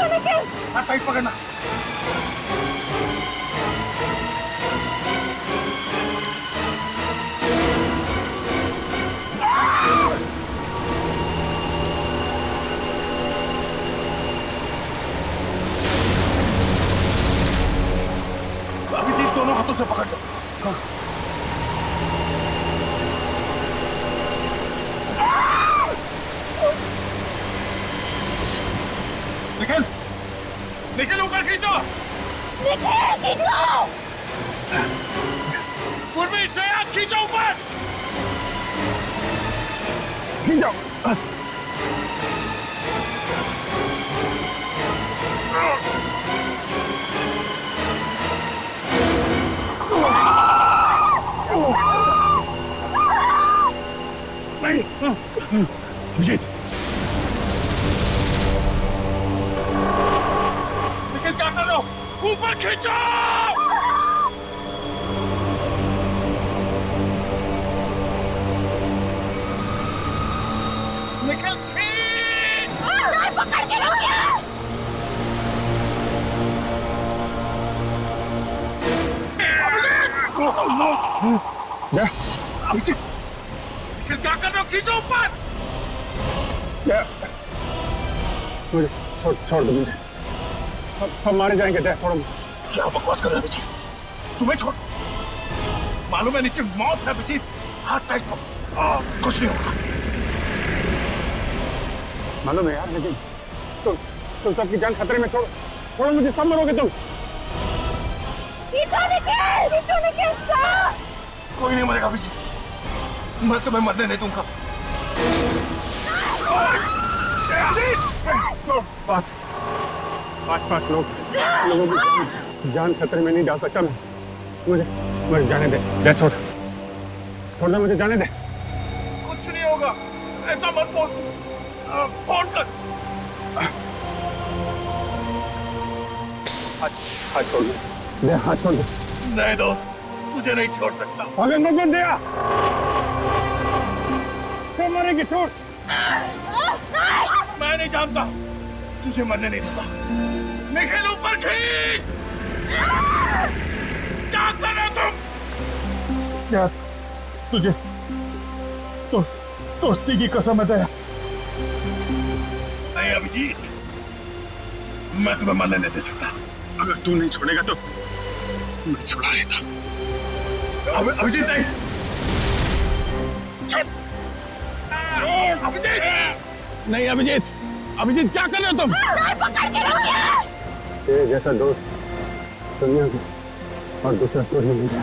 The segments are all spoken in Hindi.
हाथ टाइट पकड़ना। अभिजीत दोनों हाथों से पकड़ लो। निखिल, निखिल ऊपर खींचो। निखिल खींचो। पूर्वी श्रेया खींचो ऊपर। खींचो। नहीं, अभिजीत। निखिल क्या कर रहे हो? ऊपर खींचो। निखिल खींच। पकड़ के रोकिए। अभिजीत, निखिल क्या कर रहे हो? खींचो ऊपर। मुझे छोड़ दो मुझे। सब मारे जाएंगे। छोड़ो। क्या बकवास कर रहे हो अभिजीत? तुम्हें छोड़। मालूम है नीचे मौत है अभिजीत। हाथ टाइट पकड़ो। कुछ नहीं होगा। मालूम है यार, लेकिन तुम सबकी जान खतरे में। छोड़ो मुझे, सब मरोगे तुम। कोई नहीं मरेगा अभिजीत। मैं तुम्हें मरने नहीं दूंगा। पांच लोगों की जान खतरे में नहीं डाल सकता मैं। मुझे जाने दे। छोड़ दे, मुझे जाने दे। कुछ नहीं होगा। ऐसा मत बोल। फोन कर। हाथ छोड़ दे। हाथ छोड़ दे। नहीं दोस्त, तुझे नहीं छोड़ सकता। अगर मत दिया सब मरेंगे। छोड़। मैं नहीं जानता। तुझे मरने नहीं दूंगा। निखिल ऊपर खींच। क्या कर रहे हो तुम? यार तुझे तो दोस्ती की कसम है दया। नहीं अभिजीत, मैं तुम्हें मरने नहीं दे सकता। अगर तू नहीं छोड़ेगा तो मैं छुड़ा लेता। अभिजीत नहीं। छोड़। अभिजीत नहीं। अभिजीत क्या कर रहे हो तुम? पकड़ के रोकिए। तेरे जैसा दोस्त दुनिया को और दूसरा कोई नहीं मिला।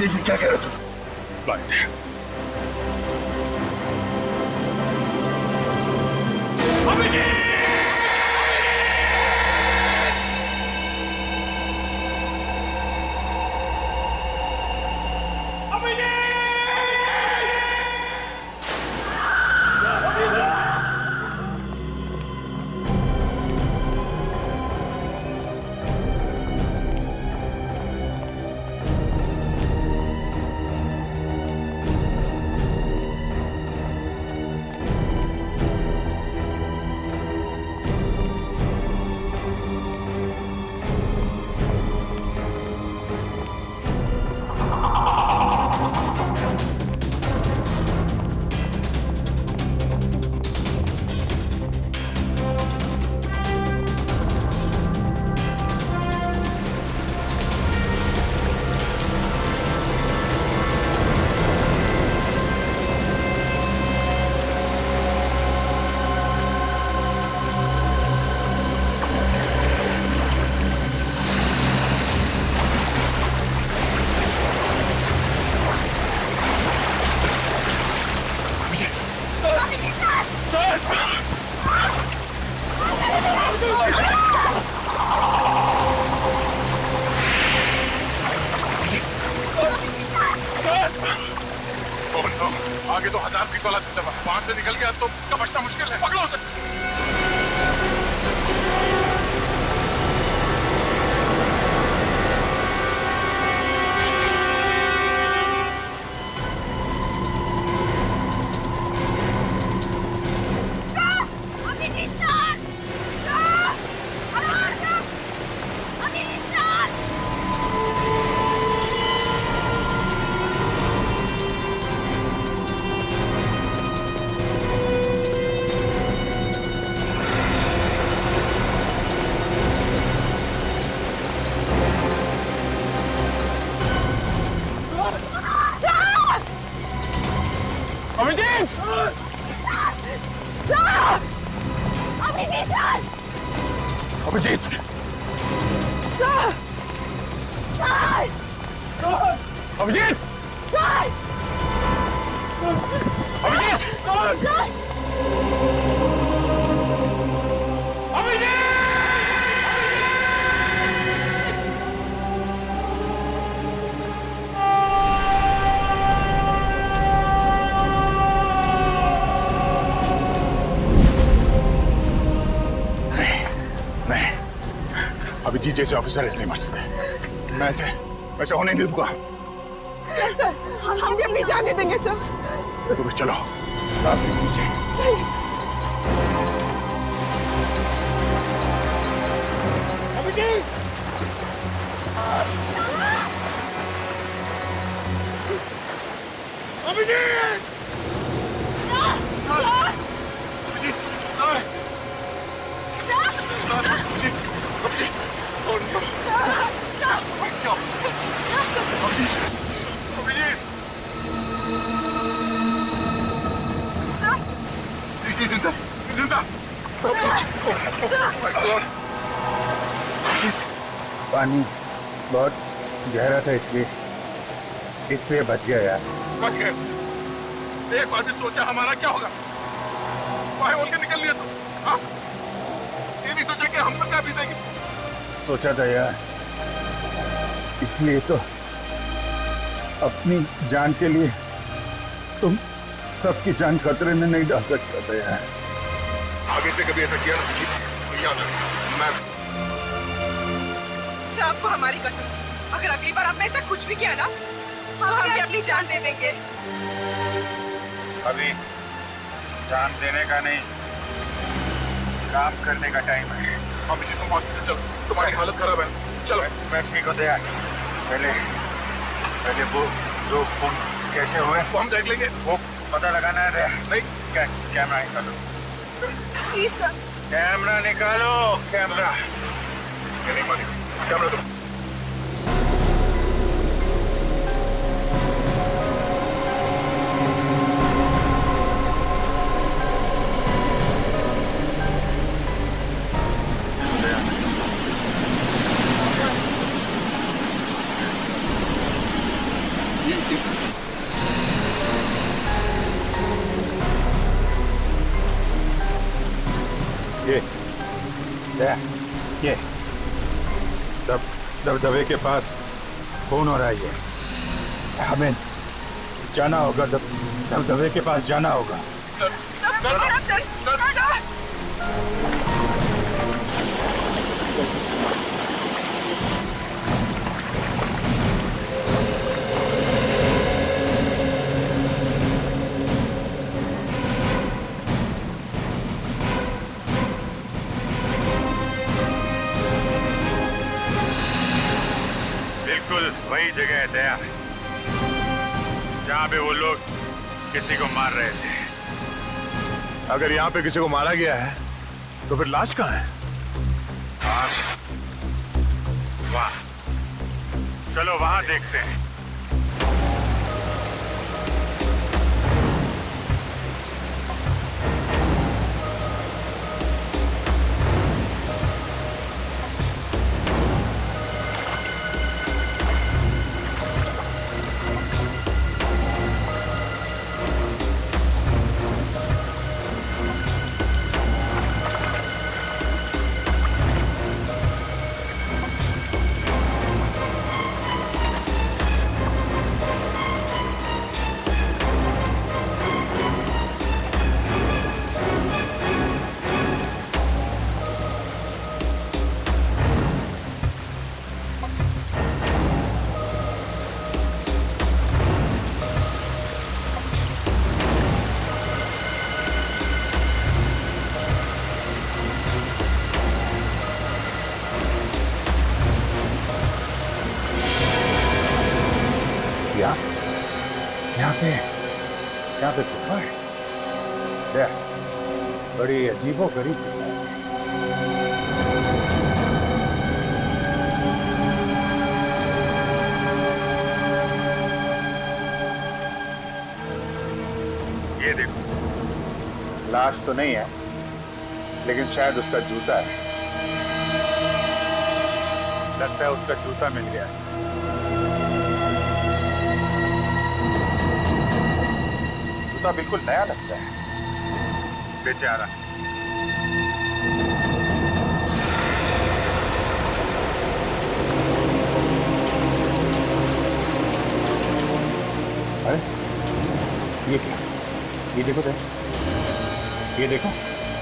ये क्या कह रहे हो तुम? बात है अभिजीत। आगे तो 1000 फीट वाला दबदबा, वहां से निकल गया तो इसका बचना मुश्किल है। पकड़ो उसे। Abhijeet! Sir! Abhijeet sir! Abhijeet! Sir! Sir! Abhijeet! Sir! Abhijeet! Sir! Abhijeet जैसे ऑफिसर ऐसे नहीं मर सकते। मैं ऐसे होने नहीं दूंगा। सर हम भी अपनी जान दे देंगे सर। तो चलो साथ में नीचे। Abhijeet! Abhijeet! Abhijeet! Sir! Sir! Abhijeet! Abhijeet! Oh no! No! Abhijeet! Abhijeet! He's in there! He's in there! Oh my God! Abhijeet! पानी बहुत गहरा था इसलिए बच गया यार। बच गए। एक बार भी सोचा हमारा क्या होगा? बाहर बोल के निकल लिया तो, हाँ? ये नहीं सोचा कि हम पर क्या बीतेगी? सोचा था यार, इसलिए तो अपनी जान के लिए तुम सबकी जान खतरे में नहीं डाल सकता था यार। आगे से कभी ऐसा किया ना अभिजीत, तो याद रखना, मैं सर आपको हमारी कसम, अगर अगली बार आपने ऐसा कुछ भी किया ना तो हम भी अपनी जान दे देंगे। अभी जान देने का नहीं, काम करने का टाइम है। अभिजीत तुम हॉस्पिटल चलो, तुम्हारी हालत खराब है, चलो। मैं ठीक होते यार। पहले वो जो खून कैसे हुए वो हम देख लेंगे। वो पता लगाना है। नहीं, कैमरा निकालो, प्लीज सर। कैमरा निकालो, कैमरा। ये नहीं मानेगा, कैमरा दो। ये दबदबे के पास खून हो रहा है। हमें जाना होगा, दबदबे के पास जाना होगा। बिल्कुल वही जगह है दया, जहाँ पे वो लोग किसी को मार रहे थे। अगर यहाँ पे किसी को मारा गया है, तो फिर लाश कहाँ है? वाह, चलो वहां देखते हैं। यहाँ पे गुफा है। बड़ी अजीबो गरीब गुफा है। ये देखो, लाश तो नहीं है, लेकिन शायद उसका जूता है। लगता है उसका जूता मिल गया है। जूता बिल्कुल नया लगता है। बेचारा। अरे ये क्या? ये देखो तो, ये देखो,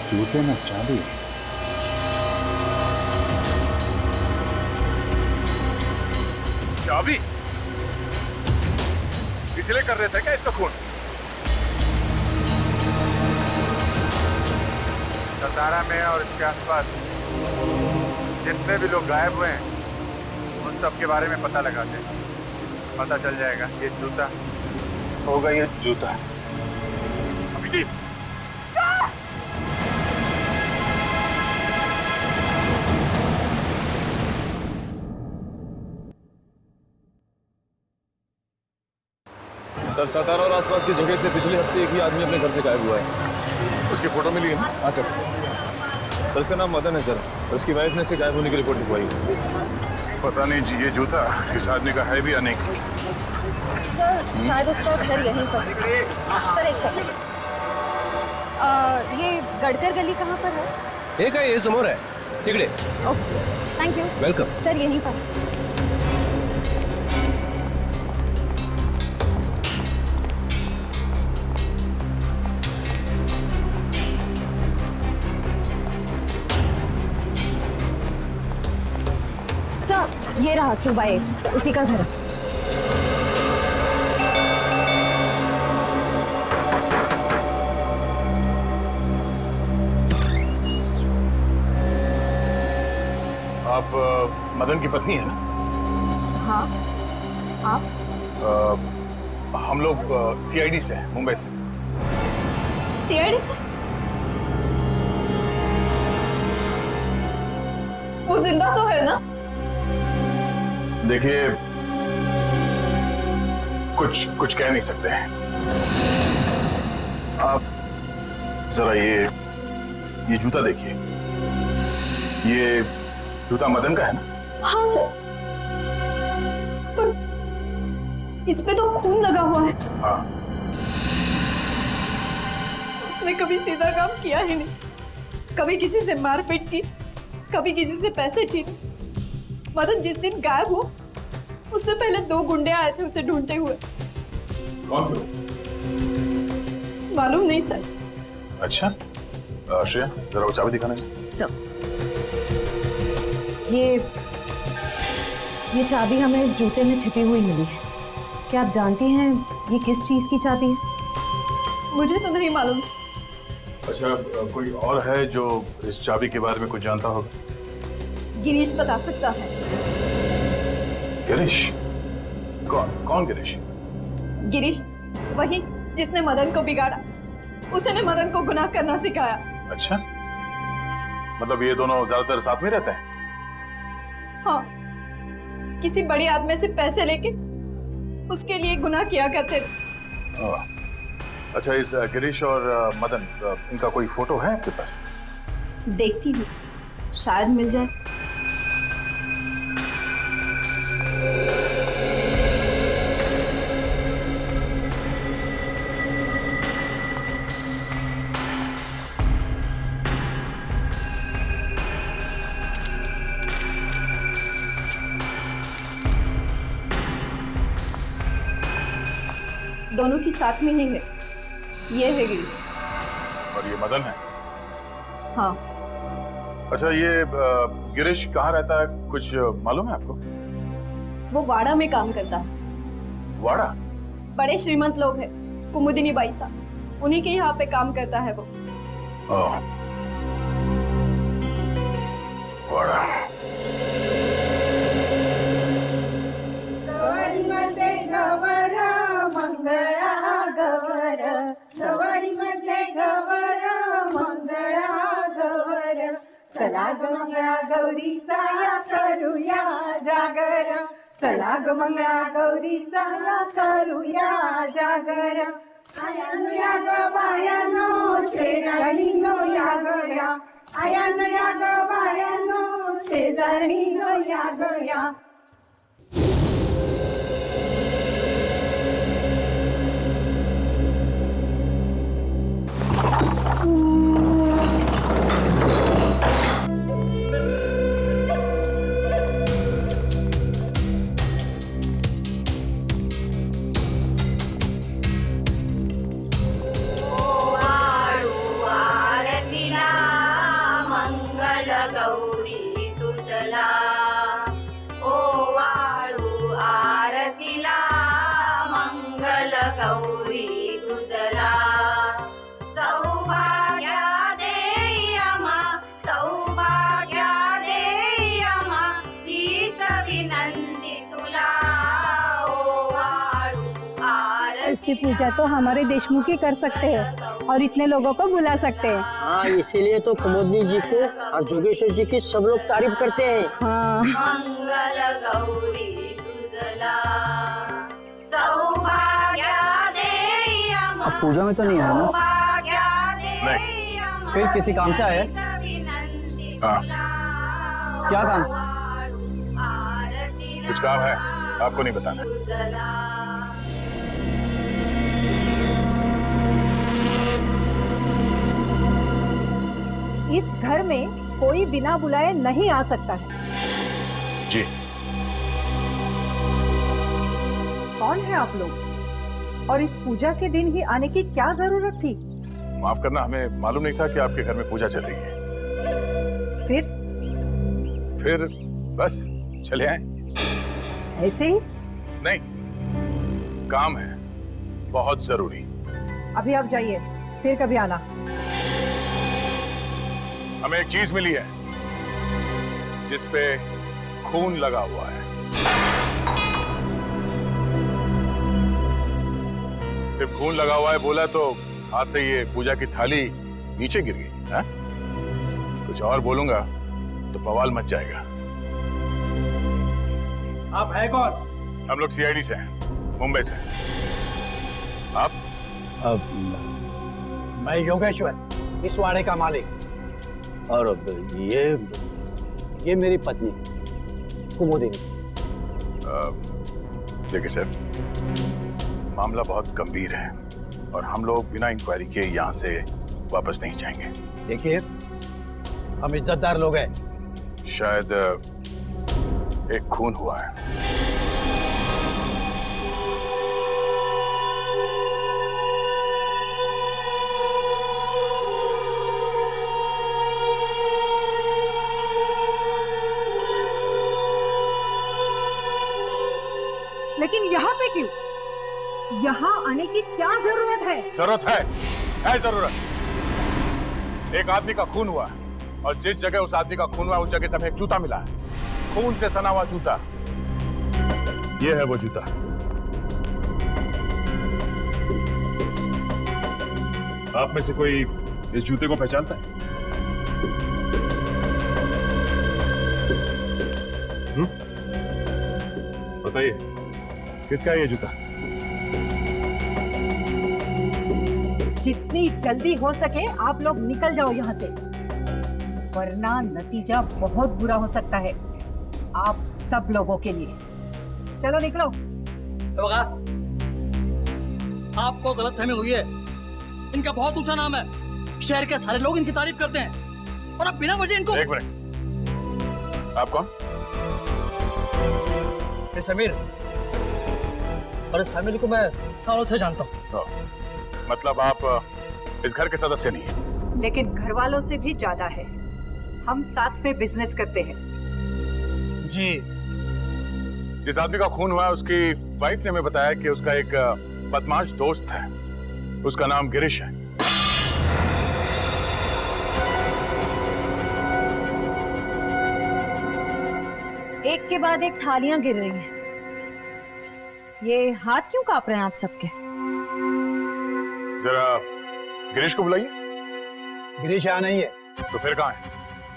जूते में चाबी है। चाबी? इसलिए कर रहे थे क्या इसका खून? सतारा में और इसके आसपास जितने भी लोग गायब हुए हैं, उन सब के बारे में पता लगाते हैं। पता चल जाएगा ये जूता होगा, ये जूता। अभिजीत! सर, सतारा और आसपास की जगह से पिछले हफ्ते एक ही आदमी अपने घर से गायब हुआ है। उसकी फोटो मिली है? हाँ सर। सर इसका नाम मदन है सर, और उसकी वाइफ ने इसे गायब होने की रिपोर्ट लिखवाई। पता नहीं जी, ये जूता इस आदमी का है भी या नहीं। सर शायद उसका घर यहीं पर। सर एक सेकंड, ये गड़कर गली कहाँ पर है? एक है, ये समोर है, तिगड़े। Okay, thank you. Welcome. Sir यहीं पर। सर ये रहा 2/8, उसी का घर है। आप मदन की पत्नी है ना? हाँ। आप? हम लोग सीआईडी से हैं, मुंबई से। सीआईडी से? वो जिंदा तो है ना? देखिए, कुछ कह नहीं सकते हैं। आप जरा ये जूता देखिए। ये जूता मदन का है ना? हाँ सर, पर इस पे तो खून लगा हुआ है। हाँ। उसने कभी सीधा काम किया ही नहीं, कभी किसी से मारपीट की, कभी किसी से पैसे छीने। मदन जिस दिन गायब हुआ, उससे पहले 2 गुंडे आए थे उसे ढूंढते हुए। कौन थे? मालूम नहीं सर। अच्छा, श्रेया जरा वो चाबी दिखाना चाहिए। सर ये चाबी हमें इस जूते में छिपी हुई मिली है। क्या आप जानती हैं ये किस चीज की चाबी है? मुझे तो नहीं मालूम सर। अच्छा, कोई और है जो इस चाबी के बारे में कुछ जानता होगा? गिरीश बता सकता है। गिरीश? कौन गिरीश? गिरीश वही जिसने मदन को बिगाड़ा। उसने मदन को गुनाह करना सिखाया। अच्छा, मतलब ये दोनों ज्यादातर साथ में रहते हैं? हाँ, किसी बड़े आदमी से पैसे लेके उसके लिए गुनाह किया करते थे। अच्छा, इस गिरीश और मदन, इनका कोई फोटो है आपके पास? देखती हूँ, शायद मिल जाए। दोनों की साथ में ही है। ये है गिरीश और ये मदन है? हाँ। अच्छा, ये गिरीश कहाँ रहता है, कुछ मालूम है आपको? वो वाड़ा में काम करता है। वाड़ा? बड़े श्रीमंत लोग हैं, कुमुदिनी बाई साहब, उन्हीं के यहाँ पे काम करता है वो। वाड़ा। चला ग मंगळा गौरीचा या करूया जागर, चला ग मंगळा गौरीचा या करूया जागर, आया ग बायानो या ग बायानो शेजारणी ग या ऐसी पूजा तो हमारे देशमुख ही कर सकते हैं और इतने लोगों को बुला सकते हैं। हाँ, इसीलिए तो कुमुदनी जी को और जोगेश्वर जी की सब लोग तारीफ करते हैं। हाँ। मंगल गौरी तुझला सौभाग्य देयमा। अब पूजा में तो नहीं आया ना? नहीं। फिर किसी काम से आए? हाँ। क्या काम? कुछ काम है, आपको नहीं बताना। इस घर में कोई बिना बुलाए नहीं आ सकता है। जी। कौन है आप लोग और इस पूजा के दिन ही आने की क्या जरूरत थी? माफ करना, हमें मालूम नहीं था कि आपके घर में पूजा चल रही है। फिर बस चले आए। ऐसे ही? नहीं, काम है बहुत जरूरी। अभी आप जाइए, फिर कभी आना। हमें एक चीज मिली है जिस पे खून लगा हुआ है। सिर्फ खून लगा हुआ है बोला तो हाथ से ये पूजा की थाली नीचे गिर गई है? कुछ और बोलूंगा तो बवाल मच जाएगा। आप है कौन? हम लोग सीआईडी से हैं, मुंबई से। आप? मैं योगेश्वर, इस वाड़े का मालिक। और ये मेरी पत्नी कुमुदिनी। देखिए सर, मामला बहुत गंभीर है और हम लोग बिना इंक्वायरी के यहाँ से वापस नहीं जाएंगे। देखिए, हम इज्जतदार लोग हैं। शायद एक खून हुआ है। लेकिन यहाँ पे क्यों? यहाँ आने की क्या जरूरत है? जरूरत है जरूरत। एक आदमी का खून हुआ है और जिस जगह उस आदमी का खून हुआ है उस जगह से हमें एक जूता मिला है, खून से सना हुआ जूता। ये है वो जूता। आप में से कोई इस जूते को पहचानता है? बताइए, किसका है ये जूता? जितनी जल्दी हो सके आप लोग निकल जाओ यहाँ से, वरना नतीजा बहुत बुरा हो सकता है आप सब लोगों के लिए। चलो निकलो। आपको गलतफहमी हुई है। इनका बहुत ऊंचा नाम है, शहर के सारे लोग इनकी तारीफ करते हैं और अब बिना वजह इनको। एक मिनट, आप कौन? समीर, और इस फैमिली को मैं सालों से जानता हूँ। मतलब आप इस घर के सदस्य नहीं हैं? लेकिन घर वालों से भी ज्यादा है, हम साथ में बिजनेस करते हैं। जी। जिस आदमी का खून हुआ है उसकी वाइफ ने हमें बताया कि उसका एक बदमाश दोस्त है, उसका नाम गिरीश है। एक के बाद एक थालियां गिर रही हैं। ये हाथ क्यों कांप रहे हैं आप सबके? जरा गिरीश को बुलाइए। गिरीश यहाँ नहीं है। तो फिर कहाँ है?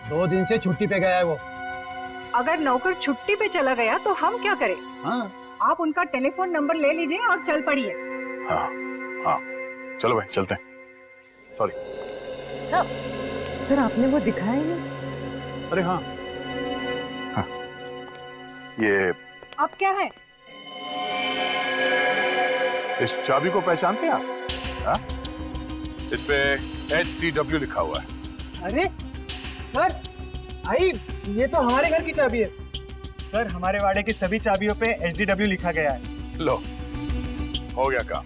2 दिन से छुट्टी पे गया है वो। अगर नौकर छुट्टी पे चला गया तो हम क्या करें? हाँ, आप उनका टेलीफोन नंबर ले लीजिए और चल पड़िए। हाँ हाँ, चलो भाई चलते हैं। सॉरी। सब सर आपने वो दिखाया ही नहीं। अरे हाँ, हाँ ये अब क्या है? इस चाबी को पहचानते हैं आप? हाँ? इस पे HDW लिखा हुआ है। अरे सर, भाई ये तो हमारे घर की चाबी है। सर हमारे वाड़े की सभी चाबियों पे HDW लिखा गया है। लो, हो गया काम।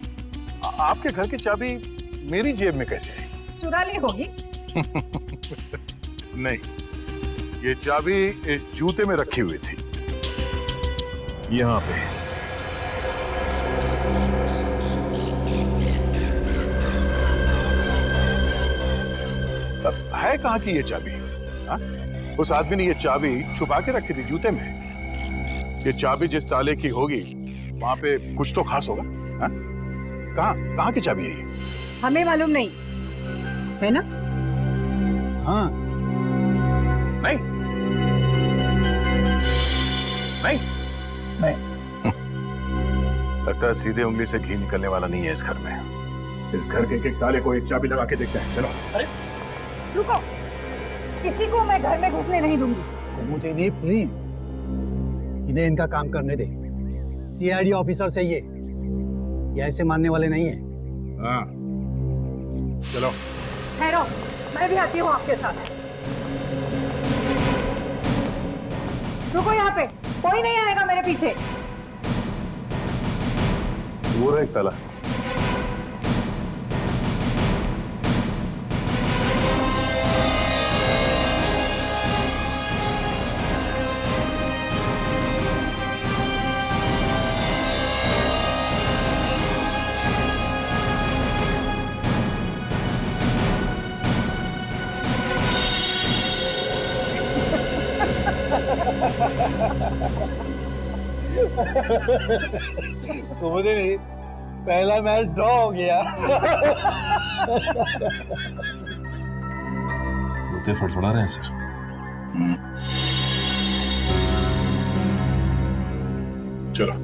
आपके घर की चाबी मेरी जेब में कैसे है? चुरा ली होगी। नहीं, ये चाबी इस जूते में रखी हुई थी, यहाँ पे। अब है कहाँ की ये चाबी? हाँ? उस आदमी ने ये चाबी छुपा के रखी थी जूते में। ये चाबी जिस ताले की होगी वहां पे कुछ तो खास होगा। हाँ? कहाँ की चाबी है ये? हमें मालूम नहीं है ना? हाँ। नहीं नहीं नहीं। लगता है सीधे उंगली से घी निकलने वाला नहीं है इस घर में। इस घर के एक ताले को एक चाबी लगा के देखते हैं। चलो। अरे रुको, किसी को मैं घर में घुसने नहीं दूंगी। कुमुदिनी प्लीज, इन्हें इनका काम करने दे। CID ऑफिसर से ये ऐसे मानने वाले नहीं है। हाँ चलो। ठहरो, मैं भी आती हूँ आपके साथ। रुको यहाँ पे, कोई नहीं आएगा मेरे पीछे। वो रहा एक ताला। कुमुदिनी, पहला मैच ड्रॉ हो गया। जूते फड़फड़ा रहे हैं सर। चलो।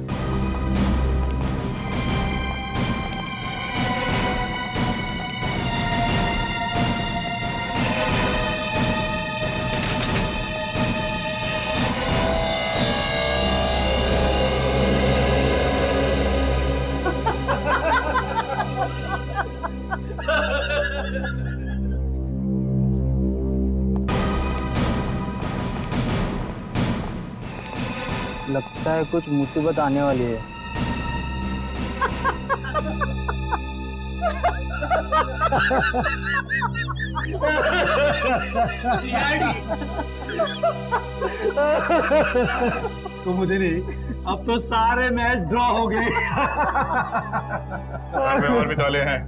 लगता है कुछ मुसीबत आने वाली है। कुमुदिनी, अब तो सारे मैच ड्रॉ हो गए। घर में और भी ताले हैं।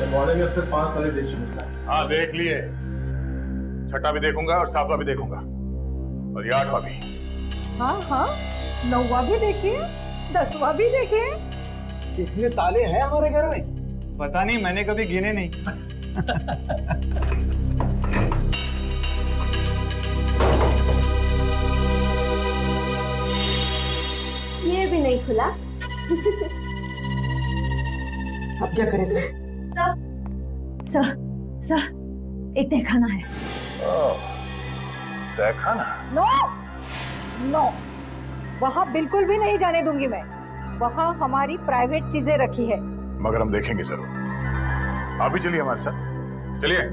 वाड़े में अब तक 5 ताले देख चुके सर। हाँ देख लिए। छठा भी देखूंगा और 7वां भी देखूंगा और ये 8वां भी। हाँ हाँ, 9वां भी देखिए, 10वां भी देखिए। इतने ताले हैं हमारे घर में? पता नहीं, मैंने कभी गिने नहीं। ये भी नहीं खुला। अब क्या करें सर? सर एक तहखाना है। तहखाना? नो नो, वहाँ बिल्कुल भी नहीं जाने दूंगी मैं। वहाँ हमारी प्राइवेट चीजें रखी है। मगर हम देखेंगे जरूर। आप भी चलिए हमारे साथ। चलिए।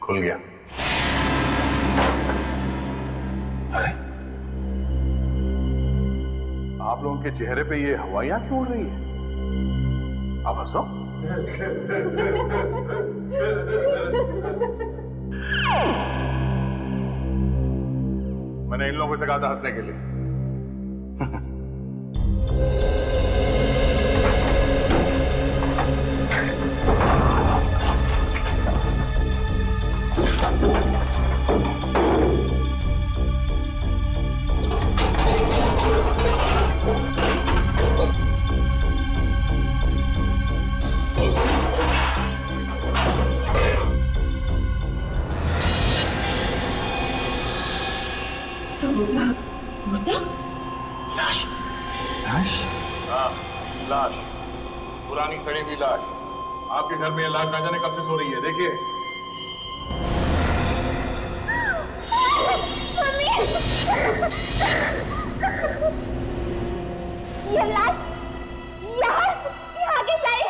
खुल गया। अरे आप लोगों के चेहरे पे ये हवाइयां क्यों उड़ रही है? आप हंसो। मैंने इन लोगों से कहा था हंसने के लिए। हाँ, लाश, पुरानी सड़ी हुई लाश। आपके घर में ये लाश ना जाने कब से सो रही है। देखिए। ये लाश यहाँ कैसे आई?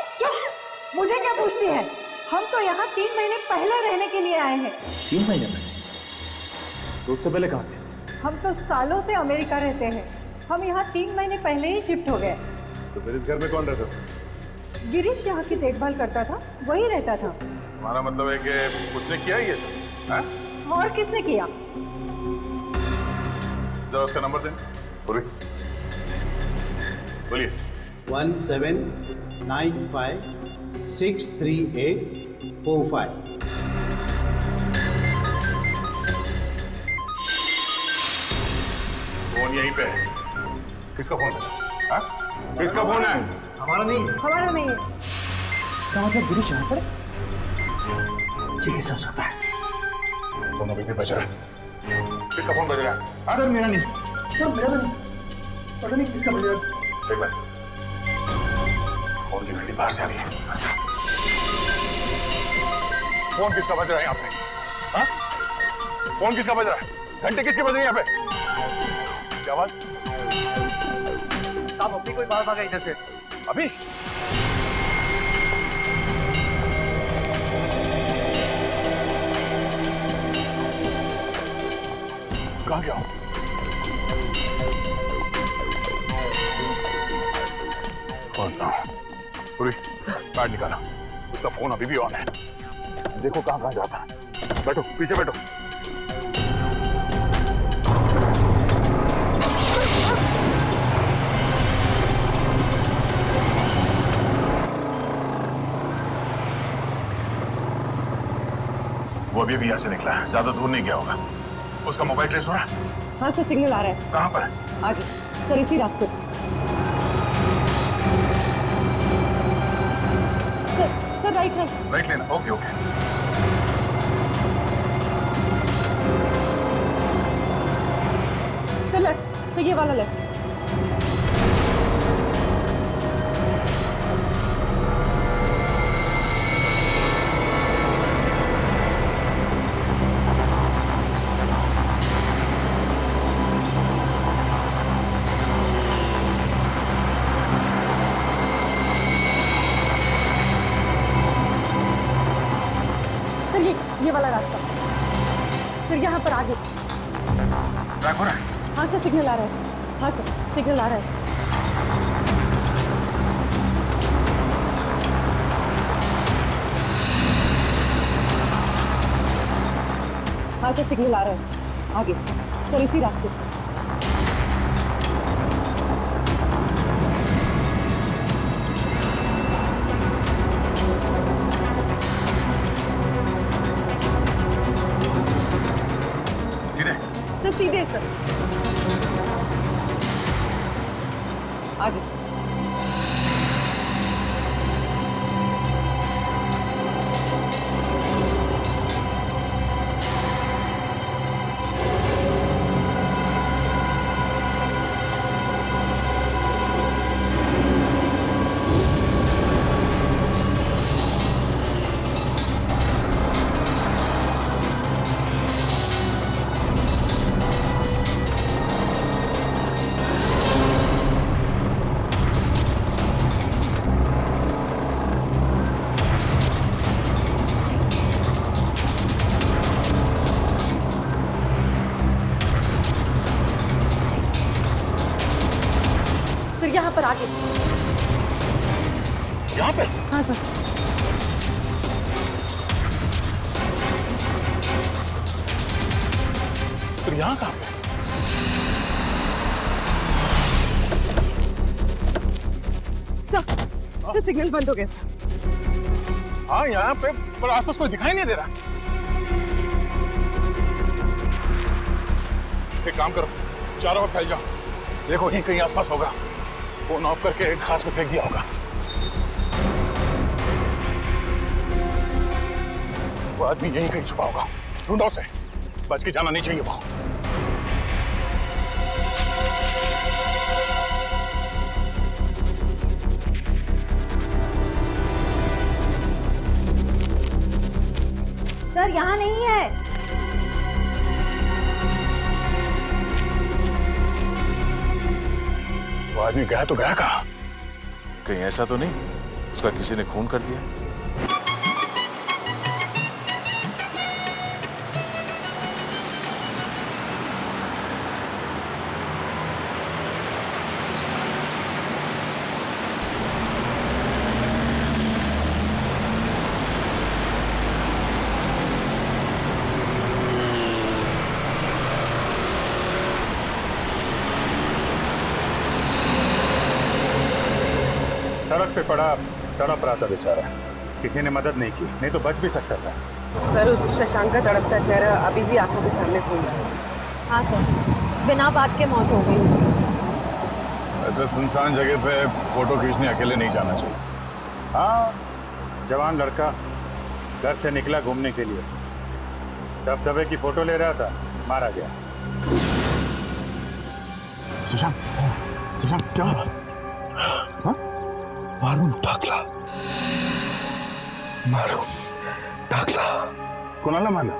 मुझे क्या पूछती है? हम तो यहाँ 3 महीने पहले रहने के लिए आए हैं। 3 महीने पहले? तो उससे पहले कहाँ थे? हम तो सालों से अमेरिका रहते हैं। हम यहाँ 3 महीने पहले ही शिफ्ट हो गए। तो फिर इस घर में कौन रहता था? गिरीश यहाँ की देखभाल करता था, वही रहता था। हमारा मतलब है कि उसने किया ही ये सब? हाँ? और किसने किया? जरा उसका नंबर दें। बोलिए। 1795-63845। फोन यहीं पे है। किसका फोन है? हाँ? किसका फोन है? हमारा नहीं है। हमारा नहीं है। इसका मतलब गिरीश यहाँ पर ये कैसे हो सकता है? फोन अभी भी बज रहा है। किसका फोन बज रहा है? हाँ? सर मेरा नहीं। सर मेरा नहीं। पता नहीं किसका बज रहा है। एक बार। फोन की घंटी बाहर से आ रही है। अच्छा। फोन किसका बज रहा है यहाँ पे? हाँ? फोन किसका बज रहा है? घंटे किसकी बज रही है यहाँ पे? क्या आवाज? साहब अभी कोई बाहर भागा इधर से। अभी? कहाँ गया हूँ? पूरी बैठ निकाला। उसका फोन अभी भी ऑन है। देखो कहाँ कहाँ जाता है। बैठो, पीछे बैठो। वो अभी भी यहाँ से निकला है, ज्यादा दूर नहीं गया होगा। उसका मोबाइल ट्रेस हो रहा है? हाँ सर, सिग्नल आ रहा है। कहाँ पर? आगे सर, इसी रास्ते। Sir right right. राइट लेना। Okay okay. सर लेफ्ट, ये वाला लेफ्ट। ये वाला रास्ता। फिर यहाँ पर आगे। ट्रैक हो रहा है? हाँ सर, सिग्नल आ रहा है। हाँ सर, सिग्नल आ रहा है। हाँ सर, सिग्नल आ रहा है। आगे सर, इसी रास्ते। सीधे सर, आगे। और यहाँ कहाँ पे? सर सिग्नल बंद हो गया सर। हाँ यहाँ पे, पर आसपास कोई दिखाई नहीं दे रहा। एक काम करो, चारों ओर फैल जाओ, देखो यहीं कहीं आसपास होगा। फोन ऑफ करके एक खास में फेंक दिया होगा। वो आदमी यहीं कहीं छुपा होगा, ढूंढो उसे, बच के जाना नहीं चाहिए वो। सर यहाँ नहीं है। वो आदमी गया तो गया कहाँ? कहीं ऐसा तो नहीं उसका किसी ने खून कर दिया? सड़क पे पड़ा तड़प रहा था बेचारा, किसी ने मदद नहीं की, नहीं तो बच भी सकता था। सर उस शशांक का तड़पता चेहरा अभी भी आंखों के सामने घूम रहा है। हाँ सर, बिना बात के मौत हो गई। ऐसे सुनसान जगह पे फोटो खींचने अकेले नहीं जाना चाहिए। हाँ, जवान लड़का घर से निकला घूमने के लिए, दबदबे की फोटो ले रहा था, मारा गया। सुशांत, सुशांत क्या हुआ? हाँ? मारून टाकला, मारून टाकला। कोणाला मारला?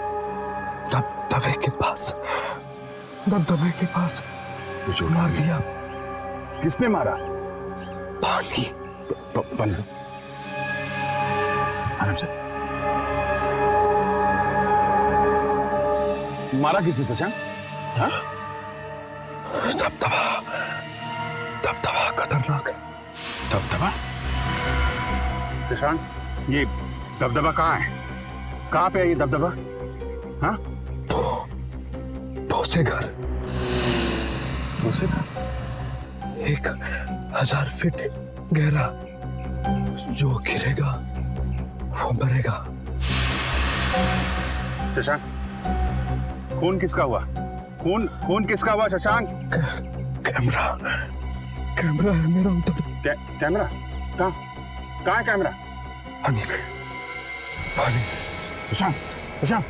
दबदबे के पास, दबदबे के पास मार दिया। किसने मारा? पानी। पानी। आराम से। मारा किसने शशांक? हाँ? दबदबा, दबदबा खतरनाक है। दबदबा? शशांक, ये दबदबा कहाँ है? कहाँ पे है ये दबदबा? हाँ? ठोसे घर। ठोसे घर? 1000 फीट गहरा, जो गिरेगा वो मरेगा। शशांक, खून किसका हुआ? खून किसका हुआ शशांक? कैमरा, कैमरा है मेरा उधर। कैमरा? कहाँ है कैमरा? पानी में, पानी। शशांक, शशांक।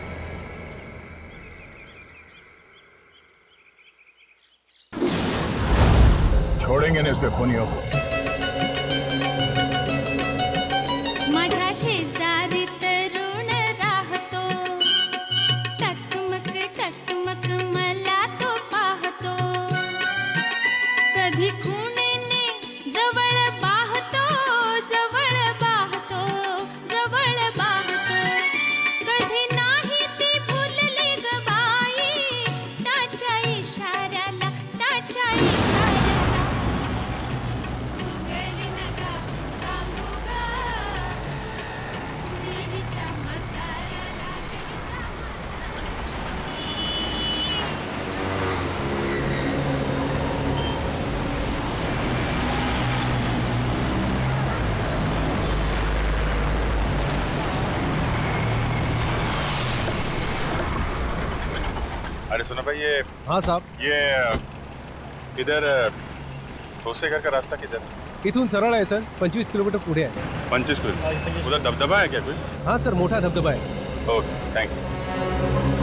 छोड़ेंगे नहीं उसके खूनियों को। माझ्या शेजारी तरुण राहतो, टकमक टकमक मला तो पाहतो, कधी खुणेने जवळ बाहतो, जवळ बाहतो, जवळ बाहतो, कधी नाही ती भुलली ग बाई, त्याच्या इशाऱ्याला, त्याच्या इशाऱ्याला. अरे सुनो भाई, ये हाँ साहब, ये इधर ठोसे घर का रास्ता किधर? इथून सरळ आहे सर, 25 किलोमीटर पुढे आहे. 25 किलोमीटर. उधर दबदबा है क्या कोई? हाँ सर, मोठा धबधबा आहे. Okay, thank you.